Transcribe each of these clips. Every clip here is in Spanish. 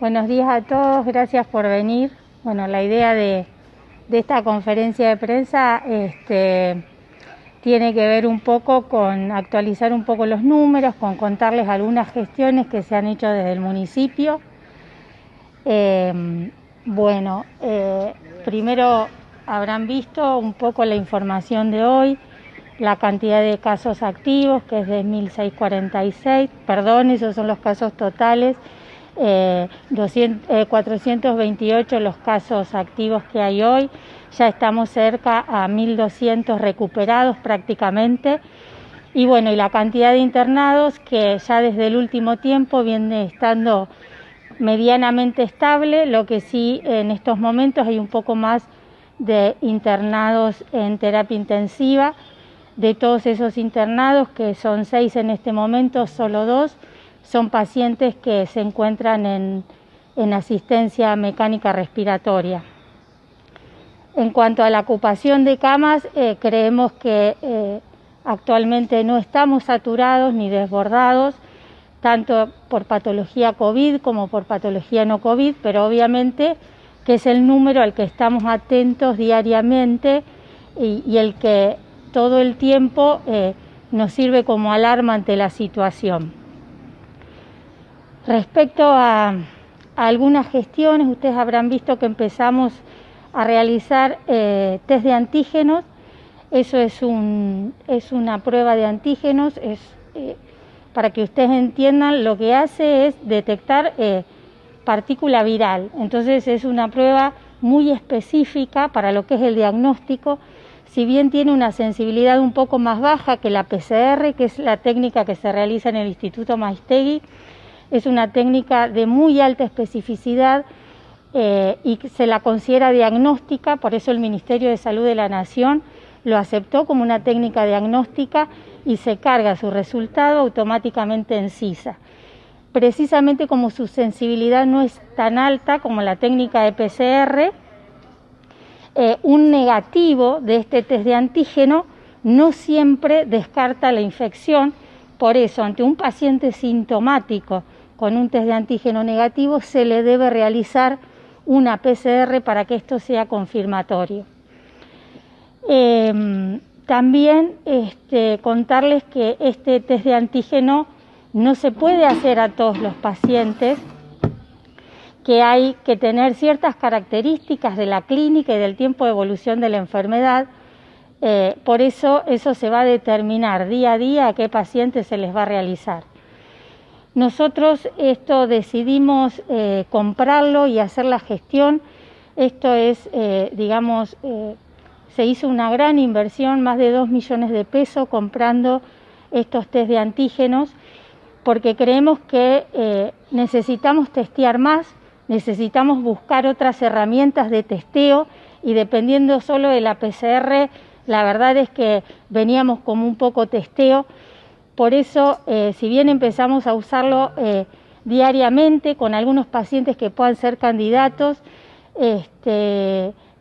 Buenos días a todos, gracias por venir. Bueno, la idea de esta conferencia de prensa tiene que ver un poco con actualizar un poco los números, con contarles algunas gestiones que se han hecho desde el municipio. Primero habrán visto un poco la información de hoy, la cantidad de casos activos, que es de 1.646, perdón, esos son los casos totales, 428 los casos activos que hay hoy, ya estamos cerca a 1.200 recuperados prácticamente, y bueno, y la cantidad de internados que ya desde el último tiempo viene estando medianamente estable, lo que sí en estos momentos hay un poco más de internados en terapia intensiva. De todos esos internados, que son 6 en este momento, solo 2 son pacientes que se encuentran en asistencia mecánica respiratoria. En cuanto a la ocupación de camas, creemos que actualmente no estamos saturados ni desbordados, tanto por patología COVID como por patología no COVID, pero obviamente que es el número al que estamos atentos diariamente y el que todo el tiempo nos sirve como alarma ante la situación. Respecto a algunas gestiones, ustedes habrán visto que empezamos a realizar test de antígenos. Eso es una prueba de antígenos, para que ustedes entiendan, lo que hace es detectar partícula viral. Entonces es una prueba muy específica para lo que es el diagnóstico. Si bien tiene una sensibilidad un poco más baja que la PCR, que es la técnica que se realiza en el Instituto Maiztegui, es una técnica de muy alta especificidad y se la considera diagnóstica, por eso el Ministerio de Salud de la Nación lo aceptó como una técnica diagnóstica y se carga su resultado automáticamente en CISA. Precisamente como su sensibilidad no es tan alta como la técnica de PCR, un negativo de este test de antígeno no siempre descarta la infección. Por eso, ante un paciente sintomático con un test de antígeno negativo, se le debe realizar una PCR para que esto sea confirmatorio. También contarles que este test de antígeno no se puede hacer a todos los pacientes, que hay que tener ciertas características de la clínica y del tiempo de evolución de la enfermedad. Por eso se va a determinar día a día a qué pacientes se les va a realizar. Nosotros decidimos comprarlo y hacer la gestión. Esto es, se hizo una gran inversión, más de 2 millones de pesos comprando estos test de antígenos, porque creemos que necesitamos testear más, necesitamos buscar otras herramientas de testeo y dependiendo solo de la PCR, la verdad es que veníamos como un poco testeo. Por eso, si bien empezamos a usarlo diariamente con algunos pacientes que puedan ser candidatos,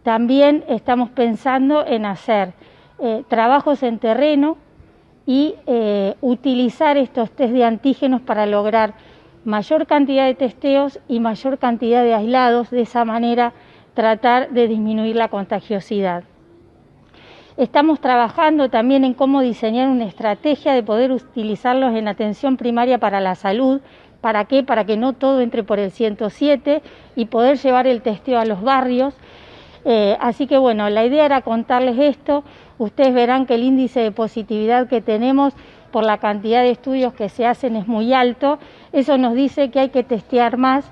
también estamos pensando en hacer trabajos en terreno y utilizar estos test de antígenos para lograr mayor cantidad de testeos y mayor cantidad de aislados, de esa manera tratar de disminuir la contagiosidad. Estamos trabajando también en cómo diseñar una estrategia de poder utilizarlos en atención primaria para la salud. ¿Para qué? Para que no todo entre por el 107 y poder llevar el testeo a los barrios. Así que bueno, la idea era contarles esto. Ustedes verán que el índice de positividad que tenemos por la cantidad de estudios que se hacen es muy alto. Eso nos dice que hay que testear más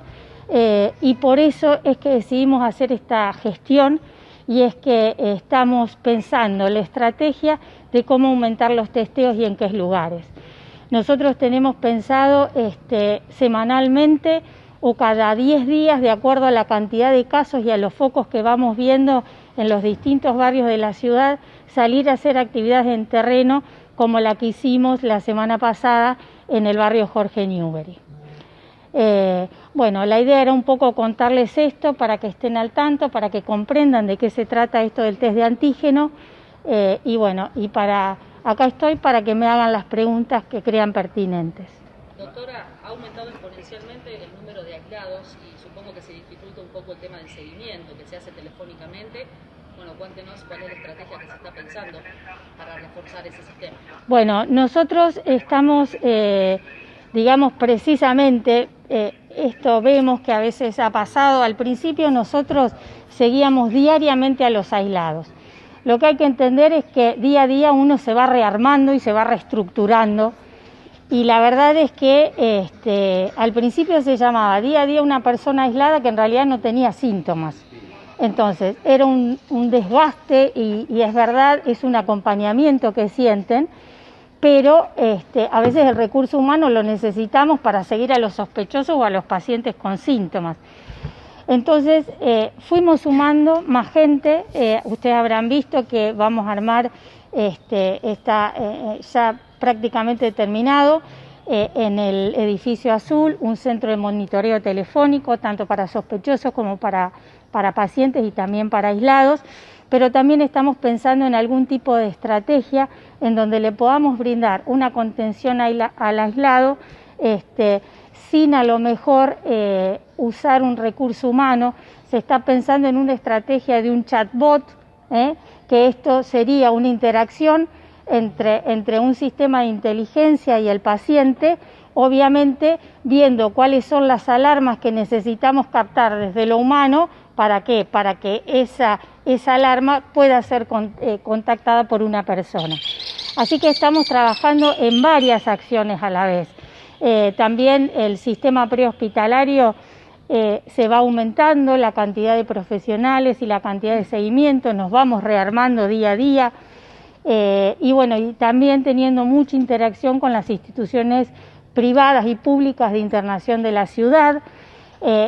y por eso es que decidimos hacer esta gestión y es que estamos pensando la estrategia de cómo aumentar los testeos y en qué lugares. Nosotros tenemos pensado semanalmente o cada 10 días, de acuerdo a la cantidad de casos y a los focos que vamos viendo en los distintos barrios de la ciudad, salir a hacer actividades en terreno como la que hicimos la semana pasada en el barrio Jorge Newbery. Bueno, la idea era un poco contarles esto para que estén al tanto, para que comprendan de qué se trata esto del test de antígeno y bueno, acá estoy para que me hagan las preguntas que crean pertinentes. Doctora, ha aumentado exponencialmente el número de aislados y supongo que se dificulta un poco el tema del seguimiento, que se hace telefónicamente. Bueno, cuéntenos cuál es la estrategia que se está pensando para reforzar ese sistema. Bueno, nosotros estamos, digamos, precisamente, esto vemos que a veces ha pasado. Al principio nosotros seguíamos diariamente a los aislados. Lo que hay que entender es que día a día uno se va rearmando y se va reestructurando. Y la verdad es que al principio se llamaba día a día una persona aislada que en realidad no tenía síntomas. Entonces era un desgaste y es verdad, es un acompañamiento que sienten, pero a veces el recurso humano lo necesitamos para seguir a los sospechosos o a los pacientes con síntomas. Entonces fuimos sumando más gente. Ustedes habrán visto que vamos a armar, está ya prácticamente terminado, en el edificio azul, un centro de monitoreo telefónico, tanto para sospechosos como para pacientes y también para aislados, pero también estamos pensando en algún tipo de estrategia en donde le podamos brindar una contención al aislado, sin a lo mejor usar un recurso humano. Se está pensando en una estrategia de un chatbot, que esto sería una interacción entre un sistema de inteligencia y el paciente, obviamente viendo cuáles son las alarmas que necesitamos captar desde lo humano. ¿Para qué? Para que esa alarma pueda ser contactada por una persona. Así que estamos trabajando en varias acciones a la vez. También el sistema prehospitalario se va aumentando, la cantidad de profesionales y la cantidad de seguimiento, nos vamos rearmando día a día. Y bueno, y también teniendo mucha interacción con las instituciones privadas y públicas de internación de la ciudad,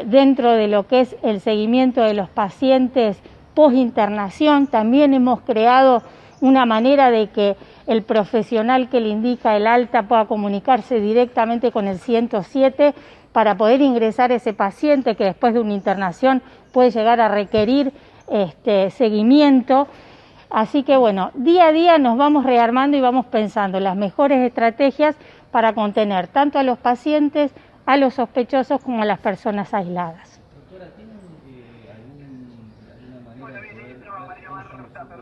dentro de lo que es el seguimiento de los pacientes post-internación. También hemos creado una manera de que el profesional que le indica el alta pueda comunicarse directamente con el 107 para poder ingresar ese paciente que después de una internación puede llegar a requerir seguimiento. Así que bueno, día a día nos vamos rearmando y vamos pensando las mejores estrategias para contener tanto a los pacientes, a los sospechosos como a las personas aisladas. Doctora, ¿tienen alguna manera de poder ver cuáles son los focos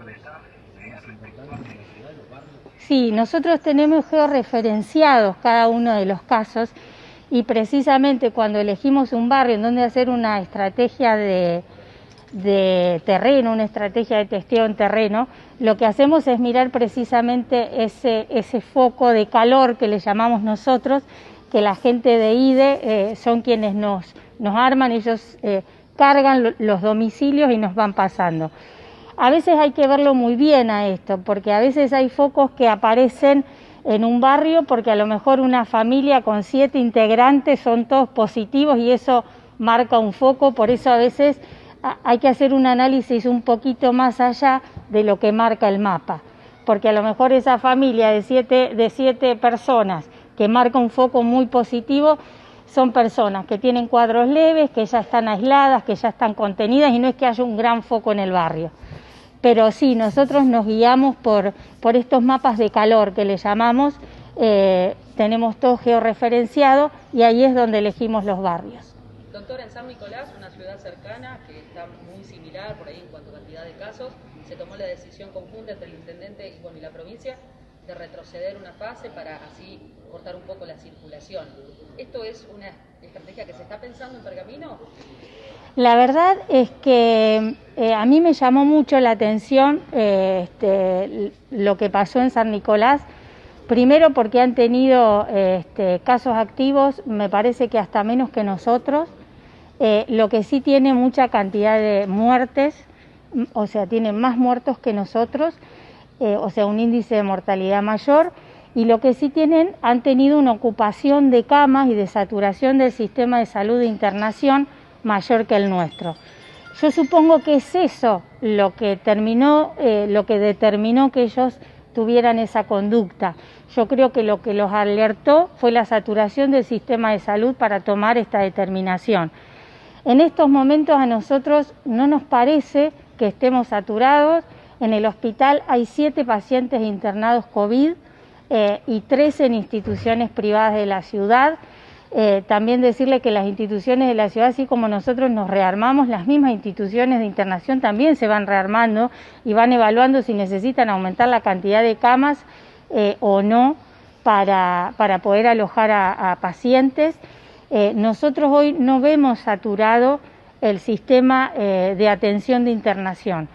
más importantes de la ciudad, los barrios? Sí, nosotros tenemos georreferenciados cada uno de los casos y precisamente cuando elegimos un barrio en donde hacer una estrategia de terreno, una estrategia de testeo en terreno, lo que hacemos es mirar precisamente ese foco de calor que le llamamos nosotros, que la gente de IDE son quienes nos arman. Ellos cargan los domicilios y nos van pasando. A veces hay que verlo muy bien a esto, porque a veces hay focos que aparecen en un barrio porque a lo mejor una familia con 7 integrantes son todos positivos y eso marca un foco. Por eso a veces hay que hacer un análisis un poquito más allá de lo que marca el mapa, porque a lo mejor esa familia de siete personas que marca un foco muy positivo son personas que tienen cuadros leves, que ya están aisladas, que ya están contenidas y no es que haya un gran foco en el barrio. Pero sí, nosotros nos guiamos por estos mapas de calor que le llamamos, tenemos todo georreferenciado y ahí es donde elegimos los barrios. Doctora, en San Nicolás, una ciudad cercana que está muy similar por ahí en cuanto a cantidad de casos, se tomó la decisión conjunta entre el intendente y la provincia de retroceder una fase para así cortar un poco la circulación. ¿Esto es una estrategia que se está pensando en Pergamino? La verdad es que a mí me llamó mucho la atención lo que pasó en San Nicolás. Primero porque han tenido casos activos, me parece que hasta menos que nosotros. Lo que sí tiene mucha cantidad de muertes, o sea, tiene más muertos que nosotros, o sea, un índice de mortalidad mayor. Y lo que sí han tenido una ocupación de camas y de saturación del sistema de salud de internación mayor que el nuestro. Yo supongo que es eso lo que determinó que ellos tuvieran esa conducta. Yo creo que lo que los alertó fue la saturación del sistema de salud para tomar esta determinación. En estos momentos a nosotros no nos parece que estemos saturados. En el hospital hay 7 pacientes internados COVID y 13 en instituciones privadas de la ciudad. También decirle que las instituciones de la ciudad, así como nosotros nos rearmamos, las mismas instituciones de internación también se van rearmando y van evaluando si necesitan aumentar la cantidad de camas o no para poder alojar a pacientes. Nosotros hoy no vemos saturado el sistema de atención de internación.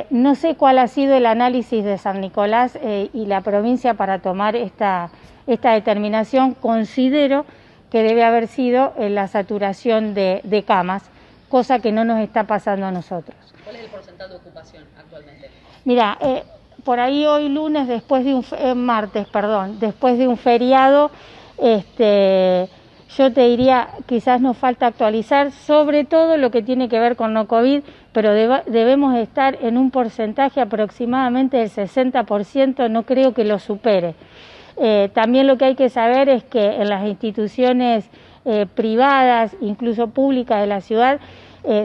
No sé cuál ha sido el análisis de San Nicolás y la provincia para tomar esta determinación. Considero que debe haber sido la saturación de camas, cosa que no nos está pasando a nosotros. ¿Cuál es el porcentaje de ocupación actualmente? Mira, por ahí hoy lunes, martes, después de un feriado, yo te diría, quizás nos falta actualizar, sobre todo lo que tiene que ver con no COVID, pero debemos estar en un porcentaje aproximadamente del 60%, no creo que lo supere. También lo que hay que saber es que en las instituciones privadas, incluso públicas de la ciudad,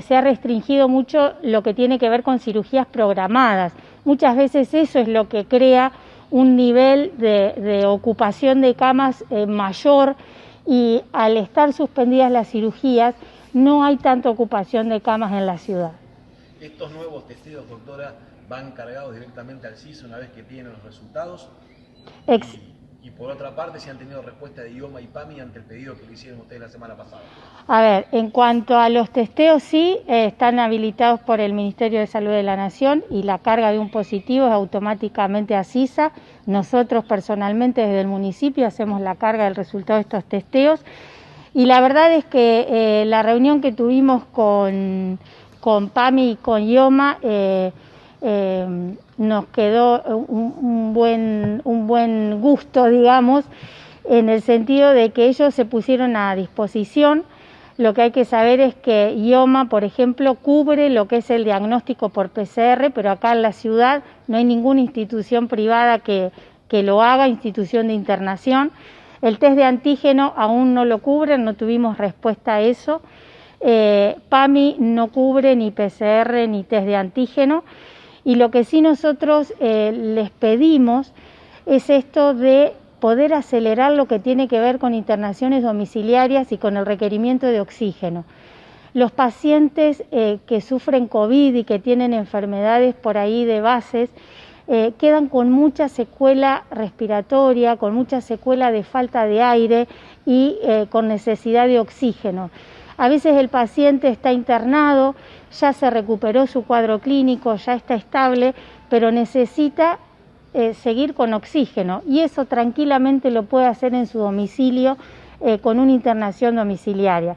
se ha restringido mucho lo que tiene que ver con cirugías programadas. Muchas veces eso es lo que crea un nivel de ocupación de camas mayor, y al estar suspendidas las cirugías no hay tanta ocupación de camas en la ciudad. ¿Estos nuevos testeos, doctora, van cargados directamente al CIS una vez que tienen los resultados? Y por otra parte, si han tenido respuesta de IOMA y PAMI ante el pedido que le hicieron ustedes la semana pasada. A ver, en cuanto a los testeos, sí, están habilitados por el Ministerio de Salud de la Nación y la carga de un positivo es automáticamente a CISA. Nosotros personalmente desde el municipio hacemos la carga del resultado de estos testeos. Y la verdad es que la reunión que tuvimos con PAMI y con IOMA nos quedó un buen gusto, digamos, en el sentido de que ellos se pusieron a disposición. Lo que hay que saber es que IOMA, por ejemplo, cubre lo que es el diagnóstico por PCR, pero acá en la ciudad no hay ninguna institución privada que lo haga, institución de internación. El test de antígeno aún no lo cubren, no tuvimos respuesta a eso. PAMI no cubre ni PCR ni test de antígeno. Y lo que sí nosotros les pedimos es esto de poder acelerar lo que tiene que ver con internaciones domiciliarias y con el requerimiento de oxígeno. Los pacientes que sufren COVID y que tienen enfermedades por ahí de bases quedan con mucha secuela respiratoria, con mucha secuela de falta de aire y con necesidad de oxígeno. A veces el paciente está internado, ya se recuperó su cuadro clínico, ya está estable, pero necesita seguir con oxígeno y eso tranquilamente lo puede hacer en su domicilio con una internación domiciliaria.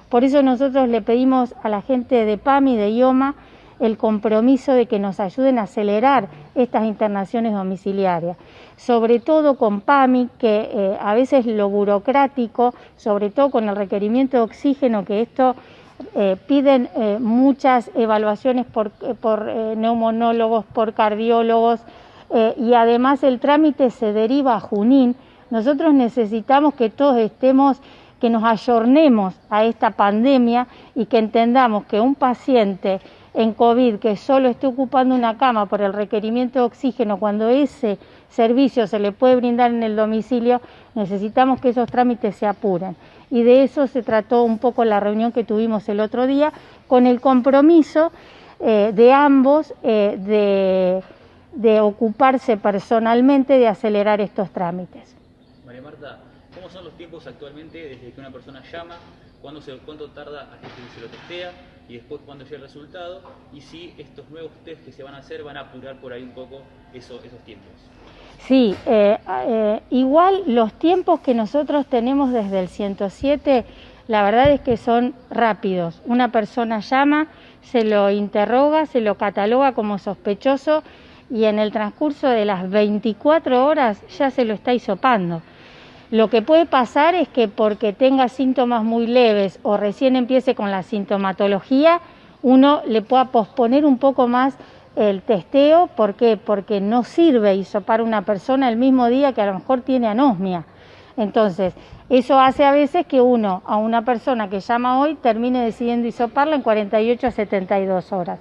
Por eso nosotros le pedimos a la gente de PAMI y de IOMA el compromiso de que nos ayuden a acelerar estas internaciones domiciliarias, sobre todo con PAMI, que a veces lo burocrático, sobre todo con el requerimiento de oxígeno, que esto piden muchas evaluaciones por neumonólogos, por cardiólogos, y además el trámite se deriva a Junín. Nosotros necesitamos que todos que nos ayornemos a esta pandemia y que entendamos que un paciente en COVID que solo esté ocupando una cama por el requerimiento de oxígeno, cuando ese servicio se le puede brindar en el domicilio, necesitamos que esos trámites se apuren. Y de eso se trató un poco la reunión que tuvimos el otro día, con el compromiso de ambos de ocuparse personalmente de acelerar estos trámites. María Marta, ¿cómo son los tiempos actualmente desde que una persona llama, cuánto tarda hasta que se lo testea y después cuándo llega el resultado, y si estos nuevos test que se van a hacer van a apurar por ahí un poco esos tiempos? Sí, igual los tiempos que nosotros tenemos desde el 107, la verdad es que son rápidos. Una persona llama, se lo interroga, se lo cataloga como sospechoso y en el transcurso de las 24 horas ya se lo está hisopando. Lo que puede pasar es que porque tenga síntomas muy leves o recién empiece con la sintomatología, uno le pueda posponer un poco más el testeo. ¿Por qué? Porque no sirve hisopar a una persona el mismo día que a lo mejor tiene anosmia. Entonces, eso hace a veces que uno, a una persona que llama hoy, termine decidiendo hisoparla en 48 a 72 horas.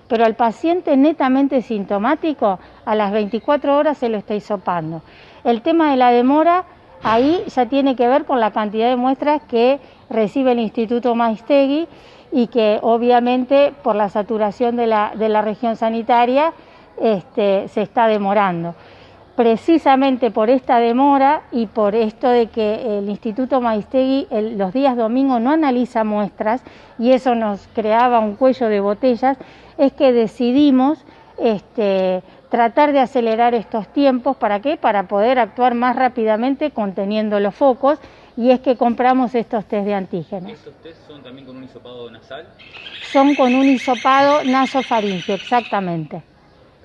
Pero al paciente netamente sintomático, a las 24 horas se lo está hisopando. El tema de la demora ahí ya tiene que ver con la cantidad de muestras que recibe el Instituto Maiztegui y que obviamente por la saturación de la región sanitaria se está demorando. Precisamente por esta demora y por esto de que el Instituto Maiztegui los días domingos no analiza muestras y eso nos creaba un cuello de botellas, es que decidimos tratar de acelerar estos tiempos. ¿Para qué? Para poder actuar más rápidamente conteniendo los focos, y es que compramos estos test de antígenos. ¿Estos test son también con un hisopado nasal? Son con un hisopado nasofaríngeo, exactamente.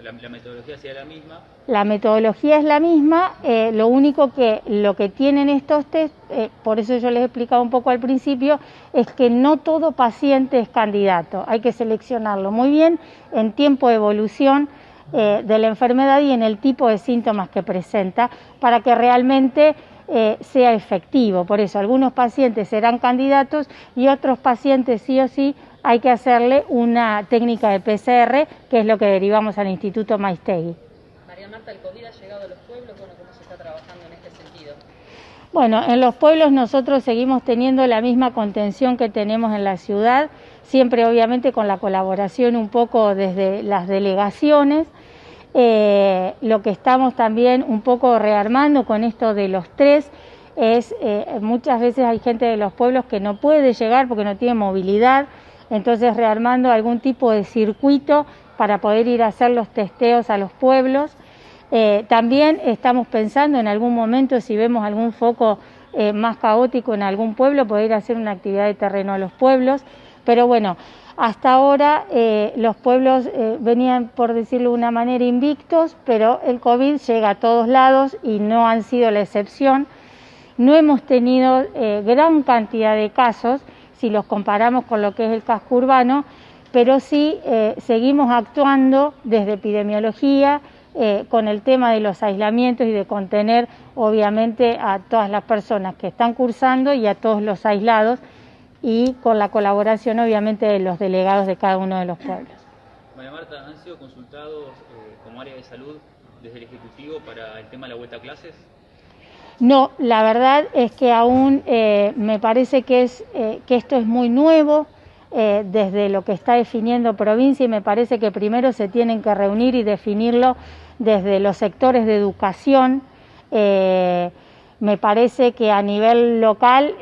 ¿La metodología sería la misma? La metodología es la misma, lo único que lo que tienen estos test, por eso yo les he explicado un poco al principio, es que no todo paciente es candidato, hay que seleccionarlo muy bien en tiempo de evolución de la enfermedad y en el tipo de síntomas que presenta para que realmente sea efectivo. Por eso algunos pacientes serán candidatos y otros pacientes sí o sí hay que hacerle una técnica de PCR, que es lo que derivamos al Instituto Maiztegui. María Marta, ¿el COVID ha llegado a los pueblos? Bueno, ¿cómo se está trabajando en este sentido? Bueno, en los pueblos nosotros seguimos teniendo la misma contención que tenemos en la ciudad, siempre obviamente con la colaboración un poco desde las delegaciones. Lo que estamos también un poco rearmando con esto de los 3 es, muchas veces hay gente de los pueblos que no puede llegar porque no tiene movilidad, entonces rearmando algún tipo de circuito para poder ir a hacer los testeos a los pueblos. También estamos pensando en algún momento, si vemos algún foco más caótico en algún pueblo, poder hacer una actividad de terreno a los pueblos, pero bueno, hasta ahora los pueblos venían, por decirlo de una manera, invictos, pero el COVID llega a todos lados y no han sido la excepción. No hemos tenido gran cantidad de casos, si los comparamos con lo que es el casco urbano, pero sí seguimos actuando desde epidemiología con el tema de los aislamientos y de contener obviamente a todas las personas que están cursando y a todos los aislados y con la colaboración obviamente de los delegados de cada uno de los pueblos. María Marta, ¿han sido consultados como área de salud desde el Ejecutivo para el tema de la vuelta a clases? No, la verdad es que aún me parece que esto es muy nuevo desde lo que está definiendo provincia y me parece que primero se tienen que reunir y definirlo desde los sectores de educación. Me parece que a nivel local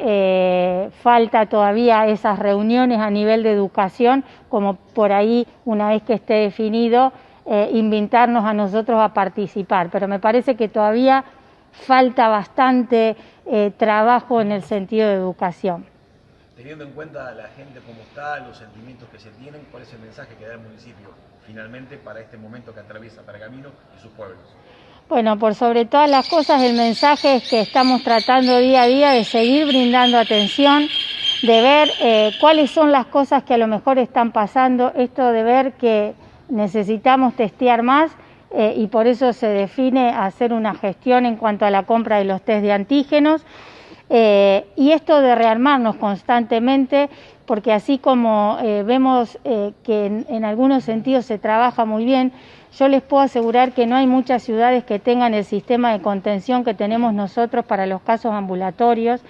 falta todavía esas reuniones a nivel de educación, como por ahí una vez que esté definido invitarnos a nosotros a participar, pero me parece que todavía falta bastante trabajo en el sentido de educación. Teniendo en cuenta la gente como está, los sentimientos que se tienen, ¿cuál es el mensaje que da el municipio finalmente para este momento que atraviesa Pergamino y sus pueblos? Bueno, por sobre todas las cosas el mensaje es que estamos tratando día a día de seguir brindando atención, de ver cuáles son las cosas que a lo mejor están pasando, esto de ver que necesitamos testear más y por eso se define hacer una gestión en cuanto a la compra de los test de antígenos y esto de rearmarnos constantemente, porque así como vemos que en algunos sentidos se trabaja muy bien, yo les puedo asegurar que no hay muchas ciudades que tengan el sistema de contención que tenemos nosotros para los casos ambulatorios,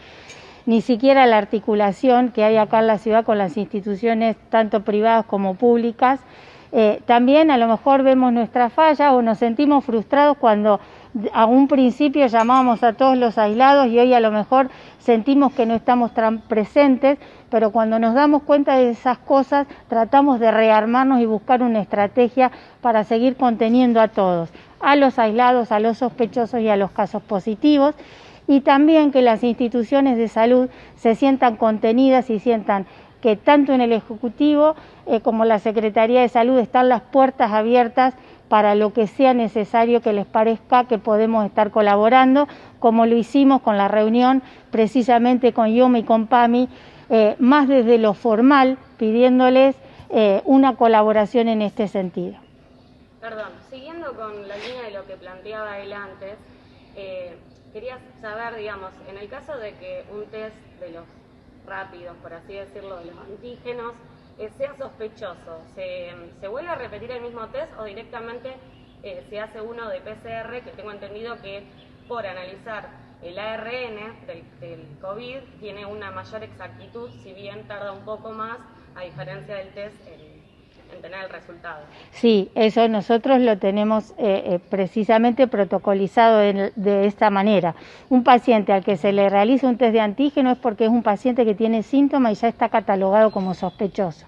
ni siquiera la articulación que hay acá en la ciudad con las instituciones tanto privadas como públicas. También a lo mejor vemos nuestra falla o nos sentimos frustrados cuando a un principio llamábamos a todos los aislados y hoy a lo mejor sentimos que no estamos tan presentes, pero cuando nos damos cuenta de esas cosas tratamos de rearmarnos y buscar una estrategia para seguir conteniendo a todos, a los aislados, a los sospechosos y a los casos positivos, y también que las instituciones de salud se sientan contenidas y sientan que tanto en el Ejecutivo como la Secretaría de Salud están las puertas abiertas para lo que sea necesario que les parezca que podemos estar colaborando, como lo hicimos con la reunión precisamente con IOMA y con PAMI, más desde lo formal, pidiéndoles una colaboración en este sentido. Perdón, siguiendo con la línea de lo que planteaba él antes, quería saber, digamos, en el caso de que un test de los rápidos, por así decirlo, de los antígenos, sea sospechoso, ¿se vuelve a repetir el mismo test o directamente se hace uno de PCR, que tengo entendido que por analizar el ARN del COVID tiene una mayor exactitud, si bien tarda un poco más, a diferencia del test en tener el resultado. Sí, eso nosotros lo tenemos precisamente protocolizado de esta manera. Un paciente al que se le realiza un test de antígeno es porque es un paciente que tiene síntomas y ya está catalogado como sospechoso.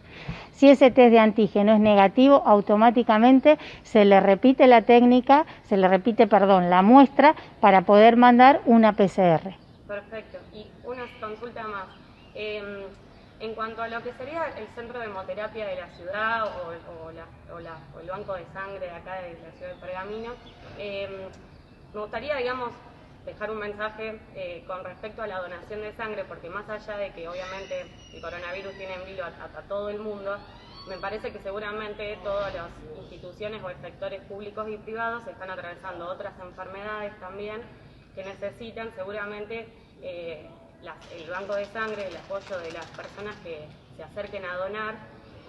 Si ese test de antígeno es negativo, automáticamente se le repite la técnica, la muestra para poder mandar una PCR. Perfecto. Y una consulta más. En cuanto a lo que sería el centro de hemoterapia de la ciudad o el banco de sangre de acá de la ciudad de Pergamino, me gustaría, digamos, dejar un mensaje con respecto a la donación de sangre, porque más allá de que obviamente el coronavirus tiene en vilo a todo el mundo, me parece que seguramente todas las instituciones o sectores públicos y privados están atravesando otras enfermedades también que necesitan seguramente el banco de sangre, el apoyo de las personas que se acerquen a donar.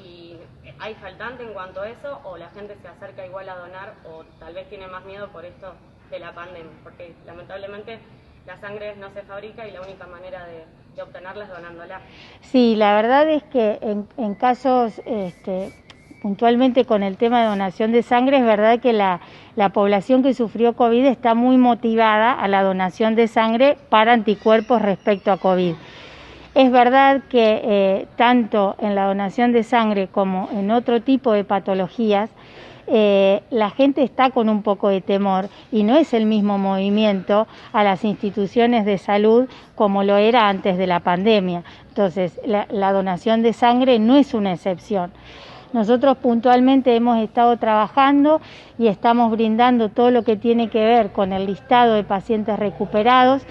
¿Y hay faltante en cuanto a eso, o la gente se acerca igual a donar, o tal vez tiene más miedo por esto de la pandemia? Porque lamentablemente la sangre no se fabrica y la única manera de obtenerla es donándola. Sí, la verdad es que en casos puntualmente con el tema de donación de sangre, es verdad que la población que sufrió COVID está muy motivada a la donación de sangre para anticuerpos respecto a COVID. Es verdad que tanto en la donación de sangre como en otro tipo de patologías, la gente está con un poco de temor y no es el mismo movimiento a las instituciones de salud como lo era antes de la pandemia. Entonces, la donación de sangre no es una excepción. Nosotros puntualmente hemos estado trabajando y estamos brindando todo lo que tiene que ver con el listado de pacientes recuperados.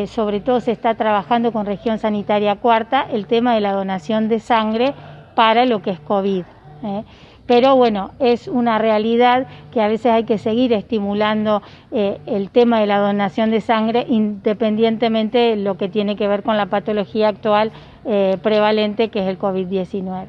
Sobre todo se está trabajando con Región Sanitaria Cuarta el tema de la donación de sangre para lo que es COVID. Pero bueno, es una realidad que a veces hay que seguir estimulando el tema de la donación de sangre independientemente de lo que tiene que ver con la patología actual prevalente que es el COVID-19.